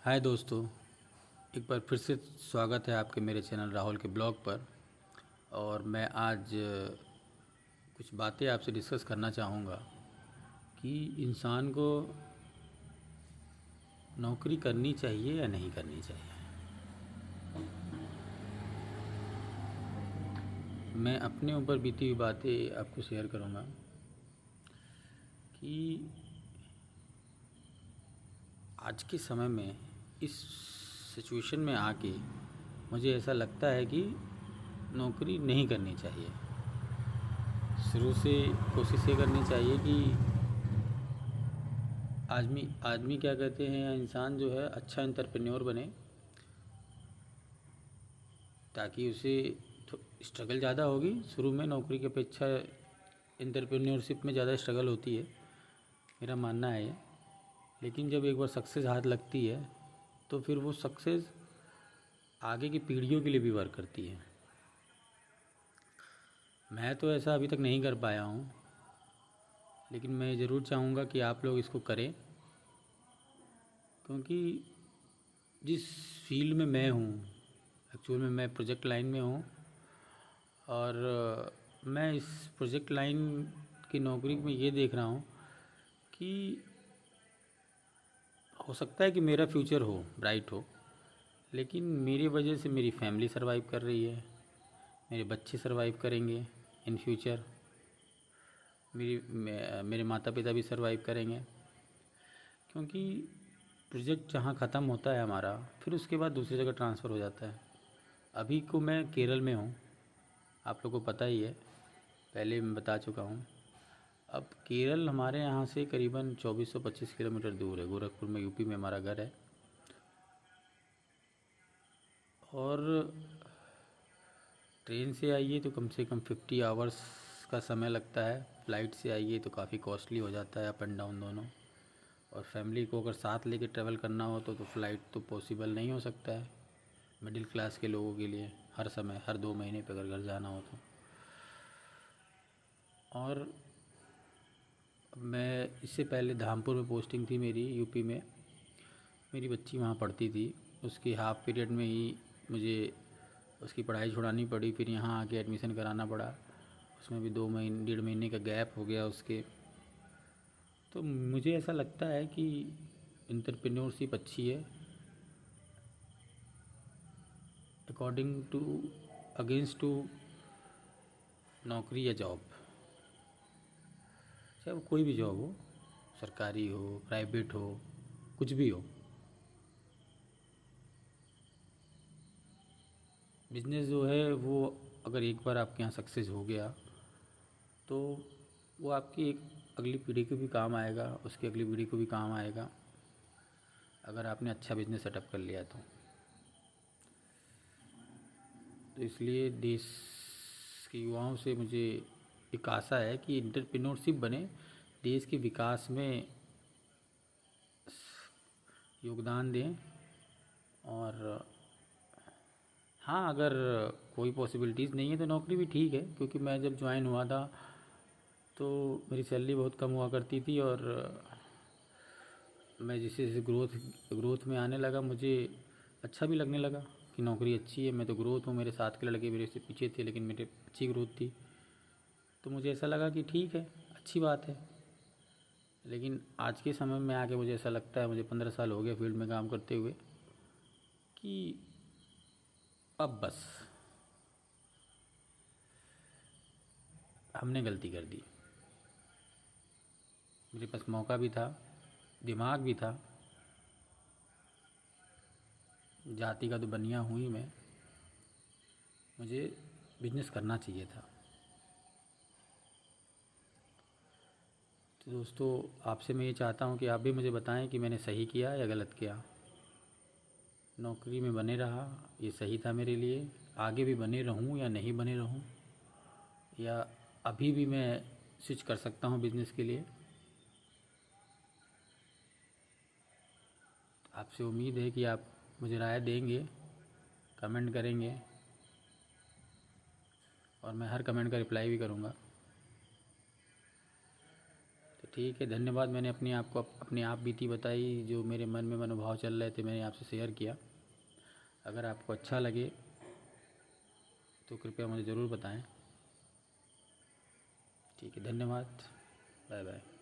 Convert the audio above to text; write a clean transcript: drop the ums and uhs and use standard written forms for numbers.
हाय दोस्तों, एक बार फिर से स्वागत है आपके मेरे चैनल राहुल के ब्लॉग पर। और मैं आज कुछ बातें आपसे डिस्कस करना चाहूँगा कि इंसान को नौकरी करनी चाहिए या नहीं करनी चाहिए। मैं अपने ऊपर बीती हुई बातें आपको शेयर करूँगा कि आज के समय में इस सिचुएशन में आके मुझे ऐसा लगता है कि नौकरी नहीं करनी चाहिए। शुरू से कोशिश ये करनी चाहिए कि आदमी आदमी क्या कहते हैं, इंसान जो है अच्छा एंटरप्रेन्योर बने, ताकि उसे स्ट्रगल ज़्यादा होगी शुरू में। नौकरी की अपेक्षा एंटरप्रेन्योरशिप में ज़्यादा स्ट्रगल होती है, मेरा मानना है ये। लेकिन जब एक बार सक्सेस हाथ लगती है तो फिर वो सक्सेस आगे की पीढ़ियों के लिए भी वर्क करती है। मैं तो ऐसा अभी तक नहीं कर पाया हूँ, लेकिन मैं ज़रूर चाहूँगा कि आप लोग इसको करें, क्योंकि जिस फील्ड में मैं हूँ, एक्चुअल में मैं प्रोजेक्ट लाइन में हूँ। और मैं इस प्रोजेक्ट लाइन की नौकरी में ये देख रहा हूँ कि हो सकता है कि मेरा फ्यूचर हो ब्राइट हो, लेकिन मेरी वजह से मेरी फैमिली सरवाइव कर रही है, मेरे बच्चे सरवाइव करेंगे इन फ्यूचर, मेरे माता पिता भी सरवाइव करेंगे। क्योंकि प्रोजेक्ट जहाँ ख़त्म होता है हमारा, फिर उसके बाद दूसरी जगह ट्रांसफ़र हो जाता है। अभी को मैं केरल में हूँ, आप लोगों को पता ही है, पहले मैं बता चुका हूँ। अब केरल हमारे यहाँ से करीबन 2425 किलोमीटर दूर है। गोरखपुर में, यूपी में हमारा घर है। और ट्रेन से आइए तो कम से कम 50 आवर्स का समय लगता है। फ़्लाइट से आइए तो काफ़ी कॉस्टली हो जाता है, अप एंड डाउन दोनों। और फैमिली को अगर साथ लेके ट्रैवल करना हो तो फ़्लाइट तो पॉसिबल नहीं हो सकता है मिडिल क्लास के लोगों के लिए, हर समय, हर 2 महीने पे अगर घर जाना हो तो। और मैं इससे पहले धामपुर में पोस्टिंग थी मेरी, यूपी में। मेरी बच्ची वहाँ पढ़ती थी, उसकी हाफ़ पीरियड में ही मुझे उसकी पढ़ाई छुड़ानी पड़ी, फिर यहाँ आके एडमिशन कराना पड़ा। उसमें भी 2 महीने, 1.5 महीने का गैप हो गया उसके। तो मुझे ऐसा लगता है कि एंटरप्रेन्योरशिप अच्छी है, अकॉर्डिंग टू, अगेंस्ट टू नौकरी या जॉब। चाहे वो कोई भी जॉब हो, सरकारी हो, प्राइवेट हो, कुछ भी हो। बिजनेस जो है वो अगर एक बार आपके यहाँ सक्सेस हो गया तो वो आपकी एक अगली पीढ़ी को भी काम आएगा, उसकी अगली पीढ़ी को भी काम आएगा, अगर आपने अच्छा बिजनेस सेटअप कर लिया तो इसलिए देश के युवाओं से मुझे एक आशा है कि एंटरप्रेन्योरशिप बने, देश के विकास में योगदान दें। और हाँ, अगर कोई पॉसिबिलिटीज़ नहीं है तो नौकरी भी ठीक है, क्योंकि मैं जब ज्वाइन हुआ था तो मेरी सैलरी बहुत कम हुआ करती थी। और मैं जैसे जैसे ग्रोथ में आने लगा, मुझे अच्छा भी लगने लगा कि नौकरी अच्छी है, मैं तो ग्रोथ हूँ। मेरे साथ के लड़के मेरे से पीछे थे, लेकिन मेरे अच्छी ग्रोथ थी, तो मुझे ऐसा लगा कि ठीक है, अच्छी बात है। लेकिन आज के समय में आके मुझे ऐसा लगता है, मुझे 15 साल हो गए फील्ड में काम करते हुए, कि अब बस हमने गलती कर दी। मेरे पास मौका भी था, दिमाग भी था, जाति का तो बनिया हूँ ही मैं, मुझे बिजनेस करना चाहिए था। तो दोस्तों, आपसे मैं ये चाहता हूँ कि आप भी मुझे बताएं कि मैंने सही किया या गलत किया। नौकरी में बने रहा, ये सही था मेरे लिए, आगे भी बने रहूँ या नहीं बने रहूँ, या अभी भी मैं स्विच कर सकता हूँ बिज़नेस के लिए। आपसे उम्मीद है कि आप मुझे राय देंगे, कमेंट करेंगे, और मैं हर कमेंट का रिप्लाई भी करूँगा। तो ठीक है, धन्यवाद। मैंने अपनी आप बीती बताई, जो मेरे मन में मनोभाव चल रहे थे मैंने आपसे शेयर किया। अगर आपको अच्छा लगे तो कृपया मुझे ज़रूर बताएं। ठीक है, धन्यवाद। Bye bye.